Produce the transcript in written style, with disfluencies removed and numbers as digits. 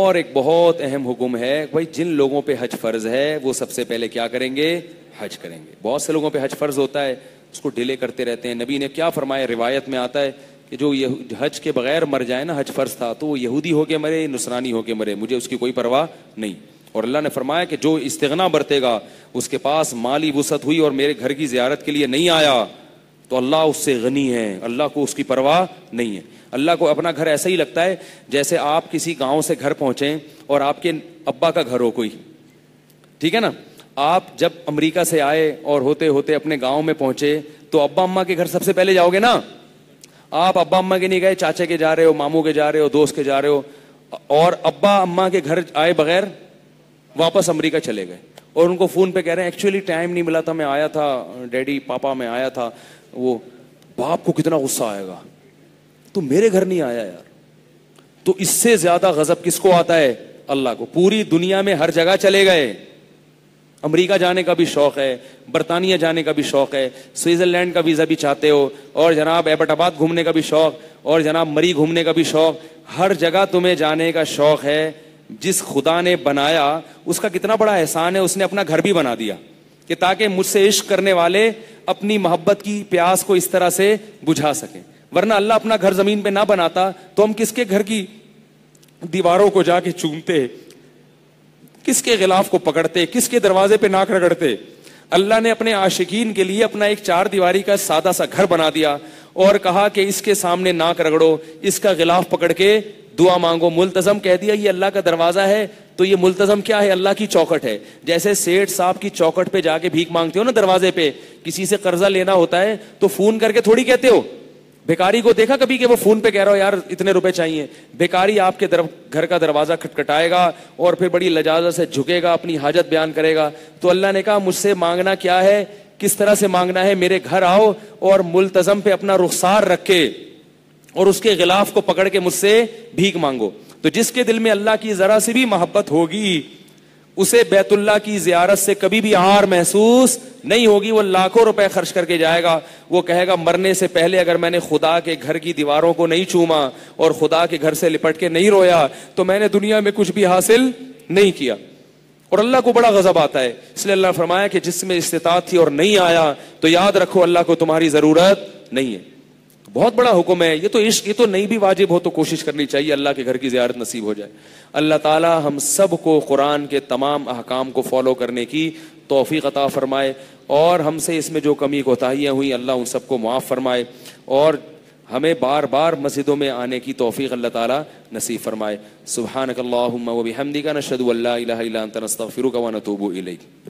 और एक बहुत अहम हुक्म है भाई, जिन लोगों पे हज फर्ज है वो सबसे पहले क्या करेंगे? हज करेंगे। बहुत से लोगों पे हज फर्ज होता है, उसको डिले करते रहते हैं। नबी ने क्या फरमाया, रिवायत में आता है कि जो ये हज के बगैर मर जाए ना, हज फर्ज था तो वो यहूदी होके मरे, नुसरानी होके मरे, मुझे उसकी कोई परवाह नहीं। और अल्लाह ने फरमाया कि जो इस्तिगना बरतेगा, उसके पास माली वुसअत हुई और मेरे घर की ज़ियारत के लिए नहीं आया, तो अल्लाह उससे गनी है, अल्लाह को उसकी परवाह नहीं है। अल्लाह को अपना घर ऐसा ही लगता है जैसे आप किसी गांव से घर पहुंचे और आपके अब्बा का घर हो कोई, ठीक है ना। आप जब अमेरिका से आए और होते होते अपने गांव में पहुंचे तो अब्बा अम्मा के घर सबसे पहले जाओगे ना। आप अब्बा अम्मा के नहीं गए, चाचे के जा रहे हो, मामू के जा रहे हो, दोस्त के जा रहे हो, और अब्बा अम्मा के घर आए बगैर वापस अमेरिका चले गए और उनको फोन पे कह रहे हैं एक्चुअली टाइम नहीं मिला था, मैं आया था, डैडी पापा मैं आया था। वो बाप को कितना गुस्सा आएगा, तो मेरे घर नहीं आया यार। तो इससे ज्यादा गजब किसको आता है? अल्लाह को। पूरी दुनिया में हर जगह चले गए, अमेरिका जाने का भी शौक है, बरतानिया जाने का भी शौक है, स्विट्जरलैंड का वीजा भी चाहते हो, और जनाब एबटाबाद घूमने का भी शौक, और जनाब मरी घूमने का भी शौक, हर जगह तुम्हें जाने का शौक है। जिस खुदा ने बनाया उसका कितना बड़ा एहसान है, उसने अपना घर भी बना दिया कि ताकि मुझसे इश्क करने वाले अपनी मोहब्बत की प्यास को इस तरह से बुझा सकें। वरना अल्लाह अपना घर जमीन पे ना बनाता तो हम किसके घर की दीवारों को जाके चूमते, किसके गिलाफ को पकड़ते, किसके दरवाजे पे नाक रगड़ते। अल्लाह ने अपने आशिकीन के लिए अपना एक 4 दीवारी का सादा सा घर बना दिया और कहा कि इसके सामने नाक रगड़ो, इसका गिलाफ पकड़ के दुआ मांगो। मुल्तजम कह दिया ये अल्लाह का दरवाजा है, तो ये मुल्तजम क्या है? अल्लाह की चौखट है। जैसे सेठ साहब की चौखट पे जाके भीख मांगते हो ना, दरवाजे पे किसी से कर्जा लेना होता है तो फोन करके थोड़ी कहते हो। भिखारी को देखा कभी कि वो फोन पे कह रहा हो यार इतने रुपए चाहिए? भिखारी आपके घर का दरवाजा खटखटाएगा और फिर बड़ी लजाजत से झुकेगा, अपनी हाजत बयान करेगा। तो अल्लाह ने कहा मुझसे मांगना क्या है, किस तरह से मांगना है, मेरे घर आओ और मुल्तजम पे अपना रुखसार रख के और उसके गिलाफ को पकड़ के मुझसे भीख मांगो। तो जिसके दिल में अल्लाह की जरा सी भी मोहब्बत होगी उसे बैतुल्लाह की जियारत से कभी भी हार महसूस नहीं होगी। वो लाखों रुपए खर्च करके जाएगा, वो कहेगा मरने से पहले अगर मैंने खुदा के घर की दीवारों को नहीं चूमा और खुदा के घर से लिपट के नहीं रोया तो मैंने दुनिया में कुछ भी हासिल नहीं किया। और अल्लाह को बड़ा गजब आता है। इसलिए अल्लाह फरमाया कि जिसमें इस्तिताअत थी और नहीं आया तो याद रखो अल्लाह को तुम्हारी जरूरत नहीं है। बहुत बड़ा हुक्म है ये तो। इश्क ये तो नहीं भी वाजिब हो तो कोशिश करनी चाहिए अल्लाह के घर की ज़ियारत नसीब हो जाए। अल्लाह ताला हम सब को कुरान के तमाम अहकाम को फॉलो करने की तौफीक अता फरमाए और हमसे इसमें जो कमी कोताहियाँ हुई अल्लाह उन सबको मुआफ़ फरमाए और हमें बार बार मस्जिदों में आने की तौफीक अल्लाह ताला नसीब फरमाए। सुब्हानकल्लाहुम्मा व बिहम्दिका नशहदु अल्ला इलाहा इल्ला अंता नस्तगफिरुका व नतूबु इलैक।